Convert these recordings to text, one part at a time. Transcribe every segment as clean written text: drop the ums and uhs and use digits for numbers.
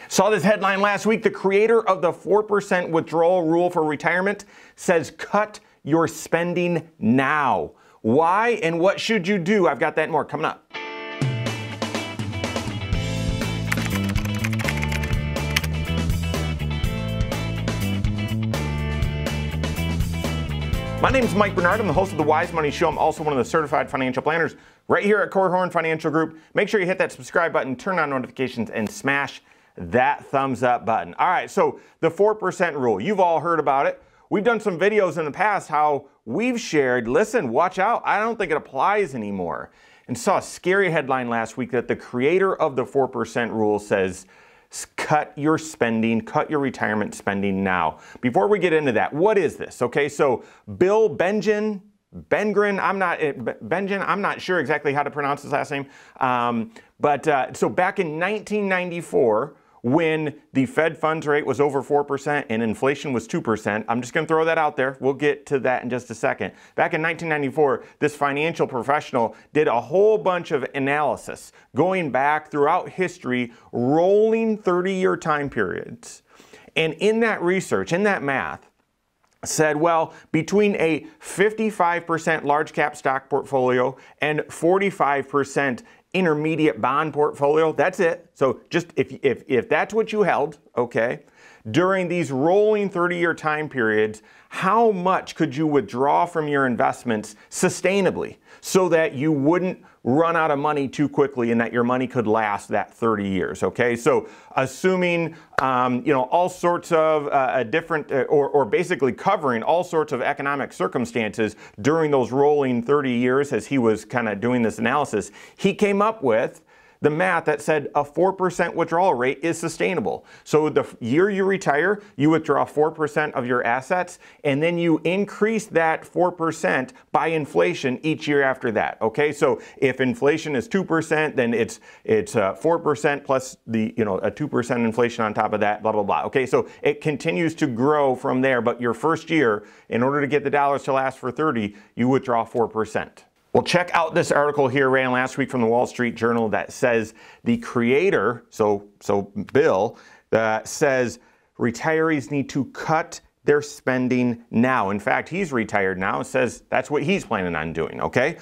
Saw this headline last week. The creator of the 4% withdrawal rule for retirement says cut your spending now. Why and what should you do? I've got that and more coming up. My name is Mike Bernard. I'm the host of the Wise Money Show. I'm also one of the certified financial planners right here at Korhorn Financial Group. Make sure you hit that subscribe button, turn on notifications, and smash that thumbs up button. All right, so the 4% rule. You've all heard about it. We've done some videos in the past how we've shared, listen, watch out, I don't think it applies anymore. And saw a scary headline last week that the creator of the 4% rule says, cut your spending, cut your retirement spending now. Before we get into that, what is this? Okay, so Bengen, I'm not sure exactly how to pronounce his last name. So back in 1994, when the Fed funds rate was over 4% and inflation was 2%, I'm just going to throw that out there. We'll get to that in just a second. Back in 1994, this financial professional did a whole bunch of analysis going back throughout history, rolling 30-year time periods. And in that research, in that math, said, well, between a 55% large cap stock portfolio and 45% intermediate bond portfolio, that's it. So just if that's what you held, okay, during these rolling 30-year time periods, how much could you withdraw from your investments sustainably so that you wouldn't run out of money too quickly and that your money could last that 30 years, okay? So assuming, all sorts of different, or basically covering all sorts of economic circumstances during those rolling 30 years as he was kind of doing this analysis, he came up with the math that said a 4% withdrawal rate is sustainable. So the year you retire, you withdraw 4% of your assets, and then you increase that 4% by inflation each year after that. Okay, so if inflation is 2%, then it's 4% plus the a 2% inflation on top of that, blah blah blah. Okay, so it continues to grow from there. But your first year, in order to get the dollars to last for 30, you withdraw 4%. Well, check out this article here ran last week from the Wall Street Journal that says the creator, so Bill, says retirees need to cut their spending now. In fact, he's retired now and says that's what he's planning on doing, okay?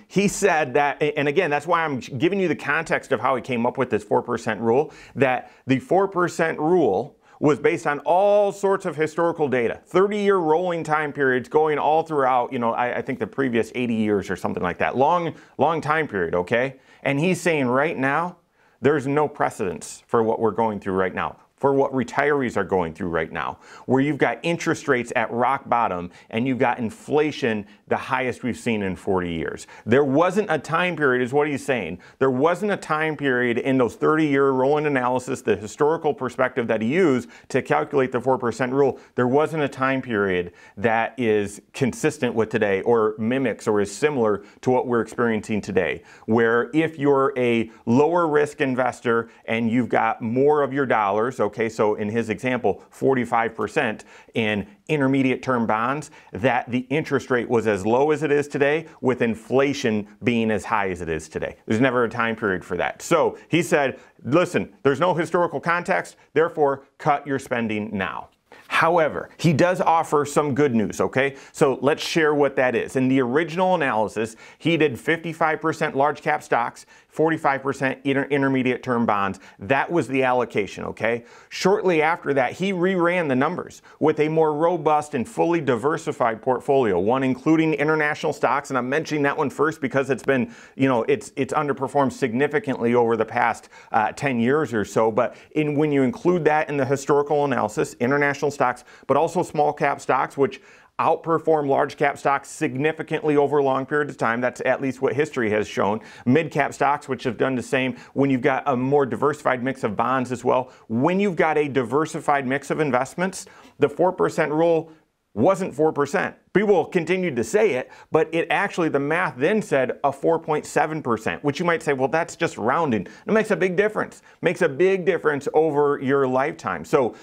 He said that, and again, that's why I'm giving you the context of how he came up with this 4% rule, that the 4% rule was based on all sorts of historical data, 30-year rolling time periods going all throughout, I think the previous 80 years or something like that. Long time period, okay? And he's saying right now, there's no precedence for what we're going through right now, for what retirees are going through right now, where you've got interest rates at rock bottom and you've got inflation the highest we've seen in 40 years. There wasn't a time period, is what he's saying. There wasn't a time period in those 30-year rolling analysis, the historical perspective that he used to calculate the 4% rule. There wasn't a time period that is consistent with today or mimics or is similar to what we're experiencing today, where if you're a lower risk investor and you've got more of your dollars, okay, so in his example, 45% in intermediate term bonds, that the interest rate was as low as it is today with inflation being as high as it is today. There's never a time period for that. So he said, listen, there's no historical context, therefore cut your spending now. However, he does offer some good news, okay? So let's share what that is. In the original analysis, he did 55% large cap stocks, 45% intermediate term bonds. That was the allocation, okay? Shortly after that, he reran the numbers with a more robust and fully diversified portfolio, one including international stocks, and I'm mentioning that one first because it's been, it's underperformed significantly over the past 10 years or so, but when you include that in the historical analysis, international stocks, but also small cap stocks, which outperform large cap stocks significantly over long periods of time. That's at least what history has shown. Mid cap stocks, which have done the same. When you've got a more diversified mix of bonds as well. When you've got a diversified mix of investments, the 4% rule wasn't 4%. People continued to say it, but it actually, the math then said a 4.7%, which you might say, well, that's just rounding. It makes a big difference. Makes a big difference over your lifetime. So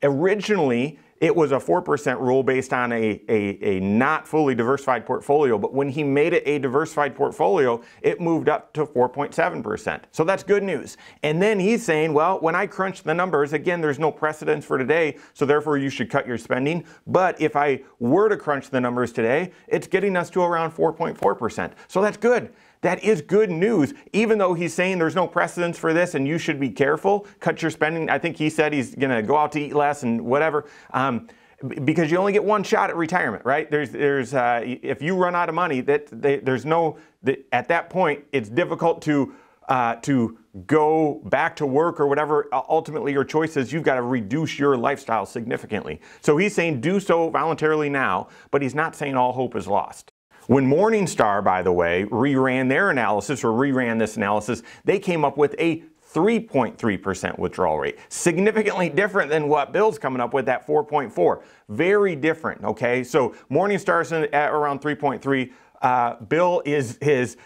originally, it was a 4% rule based on a not fully diversified portfolio. But when he made it a diversified portfolio, it moved up to 4.7%. So that's good news. And then he's saying, well, when I crunch the numbers, again, there's no precedence for today, so therefore you should cut your spending. But if I were to crunch the numbers today, it's getting us to around 4.4%. So that's good. That is good news, even though he's saying there's no precedence for this and you should be careful, cut your spending. I think he said he's going to go out to eat less and whatever, because you only get one shot at retirement, right? If you run out of money, at that point, it's difficult to go back to work or whatever. Ultimately, your choice is you've got to reduce your lifestyle significantly. So he's saying do so voluntarily now, but he's not saying all hope is lost. When Morningstar, by the way, reran this analysis, they came up with a 3.3% withdrawal rate. Significantly different than what Bill's coming up with at 4.4. Very different, okay? So Morningstar's at around 3.3. Bill is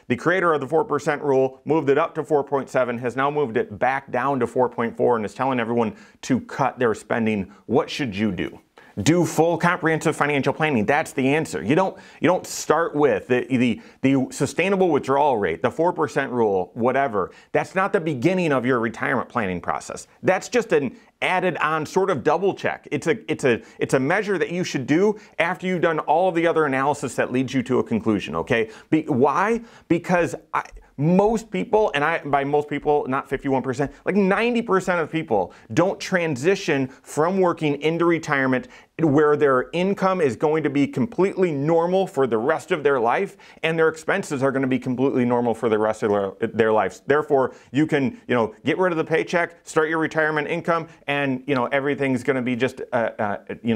the creator of the 4% rule, moved it up to 4.7, has now moved it back down to 4.4 and is telling everyone to cut their spending. What should you do? Do full comprehensive financial planning. That's the answer. You don't start with the sustainable withdrawal rate, the 4% rule, whatever. That's not the beginning of your retirement planning process. That's just an added on sort of double check. It's a measure that you should do after you've done all of the other analysis that leads you to a conclusion, okay? Why? Because most people, and by most people, not 51%, like 90% of people don't transition from working into retirement where their income is going to be completely normal for the rest of their life and their expenses are going to be completely normal for the rest of their lives. Therefore, you can, get rid of the paycheck, start your retirement income, and, everything's going to be just,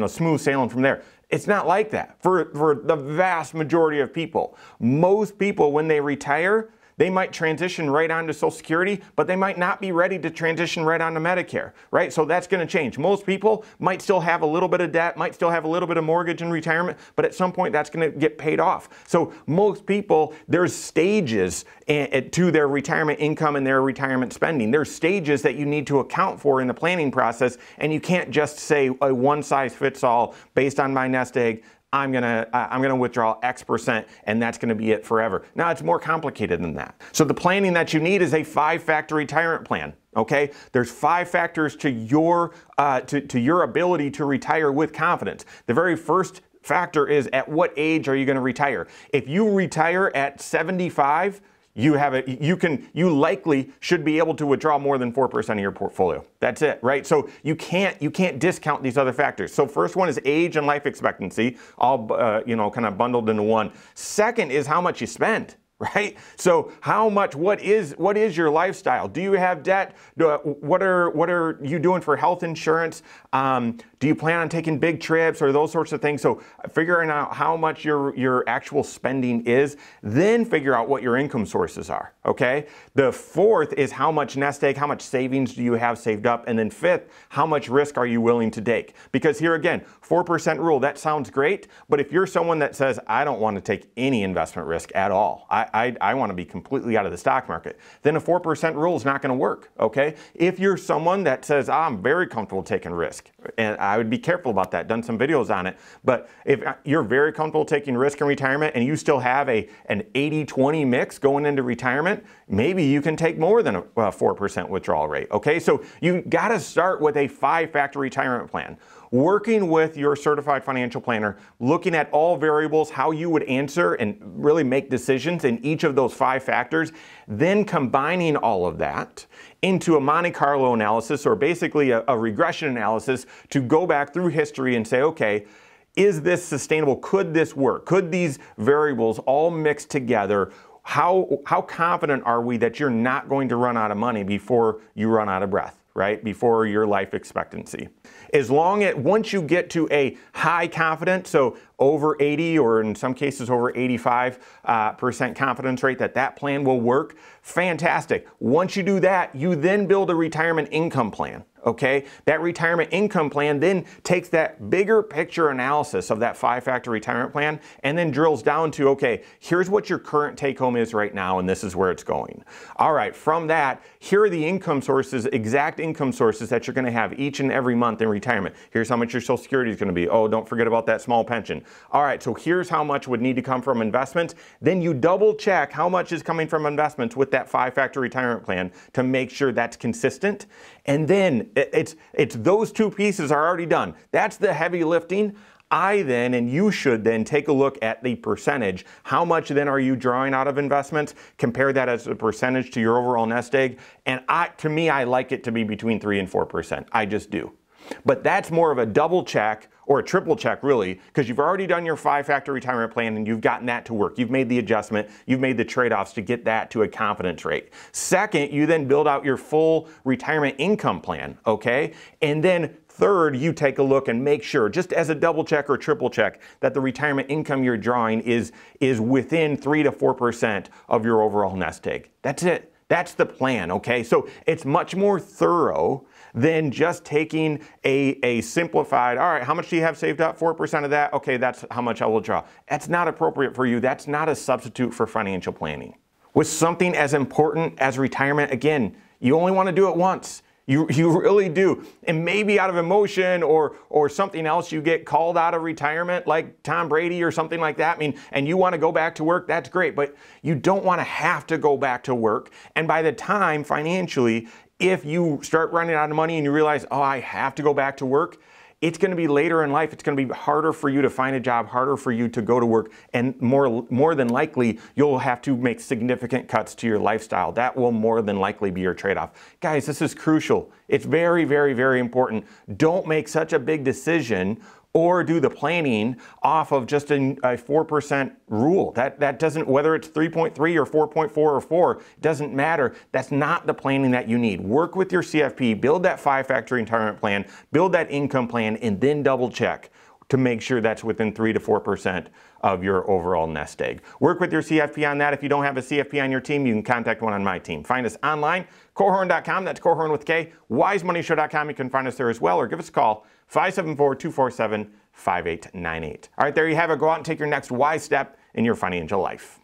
smooth sailing from there. It's not like that for the vast majority of people. Most people, when they retire, they might transition right onto Social Security, but they might not be ready to transition right onto Medicare, right? So that's going to change. Most people might still have a little bit of debt, might still have a little bit of mortgage in retirement, but at some point that's going to get paid off. So most people, there's stages to their retirement income and their retirement spending. There's stages that you need to account for in the planning process, and you can't just say a one size fits all based on my nest egg. I'm gonna withdraw X percent and that's gonna be it forever. Now it's more complicated than that. So the planning that you need is a 5-factor retirement plan. Okay, there's 5 factors to your ability to retire with confidence. The very first factor is at what age are you going to retire? If you retire at 75, you likely should be able to withdraw more than 4% of your portfolio. That's it, right? So you can't discount these other factors. So first one is age and life expectancy, all kind of bundled into one. Second is how much you spend. Right? So what is your lifestyle? Do you have debt? What are you doing for health insurance? Do you plan on taking big trips or those sorts of things? So figuring out how much your actual spending is, then figure out what your income sources are, okay? The fourth is how much nest egg, how much savings do you have saved up? And then fifth, how much risk are you willing to take? Because here again, 4% rule, that sounds great, but if you're someone that says, I don't want to take any investment risk at all, I want to be completely out of the stock market, then a 4% rule is not going to work, okay? If you're someone that says, I'm very comfortable taking risk, and I would be careful about that, done some videos on it, but if you're very comfortable taking risk in retirement and you still have an 80-20 mix going into retirement, maybe you can take more than a 4% withdrawal rate, okay? So you got to start with a 5-factor retirement plan. Working with your certified financial planner, looking at all variables, how you would answer and really make decisions in each of those 5 factors, then combining all of that into a Monte Carlo analysis, or basically a regression analysis, to go back through history and say, okay, is this sustainable? Could this work? Could these variables all mix together? How confident are we that you're not going to run out of money before you run out of breath? Right? Before your life expectancy. Once you get to a high confidence, so over 80 or in some cases over 85% confidence rate that that plan will work, fantastic. Once you do that, you then build a retirement income plan. Okay, that retirement income plan then takes that bigger picture analysis of that 5-factor retirement plan and then drills down to, okay, here's what your current take home is right now and this is where it's going. All right, from that, here are the income sources, exact income sources that you're going to have each and every month in retirement. Here's how much your Social Security is going to be. Oh, don't forget about that small pension. All right, so here's how much would need to come from investments. Then you double check how much is coming from investments with that 5-factor retirement plan to make sure that's consistent. And then it's those two pieces are already done. That's the heavy lifting. I then, and you should then take a look at the percentage. How much then are you drawing out of investments? Compare that as a percentage to your overall nest egg. And to me, I like it to be between 3 and 4%. I just do. But that's more of a double check or a triple check really, because you've already done your 5-factor retirement plan and you've gotten that to work. You've made the adjustment, you've made the trade-offs to get that to a confidence rate. Second, you then build out your full retirement income plan, okay? And then third, you take a look and make sure, just as a double check or triple check, that the retirement income you're drawing is within 3 to 4% of your overall nest egg. That's it. That's the plan, okay? So it's much more thorough than just taking a simplified, all right, how much do you have saved up? 4% of that? Okay, that's how much I will draw. That's not appropriate for you. That's not a substitute for financial planning. With something as important as retirement, again, you only want to do it once. You really do. And maybe out of emotion or something else, you get called out of retirement like Tom Brady or something like that. I mean, and you want to go back to work, that's great. But you don't want to have to go back to work. And by the time financially, if you start running out of money and you realize, oh, I have to go back to work, it's going to be later in life. It's going to be harder for you to find a job, harder for you to go to work, and more than likely, you'll have to make significant cuts to your lifestyle. That will more than likely be your trade-off. Guys, this is crucial. It's very, very, very important. Don't make such a big decision or do the planning off of just a 4% rule. That doesn't, whether it's 3.3 or 4.4 or 4, it doesn't matter. That's not the planning that you need. Work with your CFP, build that 5-factor retirement plan, build that income plan, and then double check to make sure that's within 3 to 4% of your overall nest egg. Work with your CFP on that. If you don't have a CFP on your team, you can contact one on my team. Find us online, Korhorn.com, that's Korhorn with K, wisemoneyshow.com, you can find us there as well, or give us a call, 574-247-5898. All right, there you have it. Go out and take your next wise step in your financial life.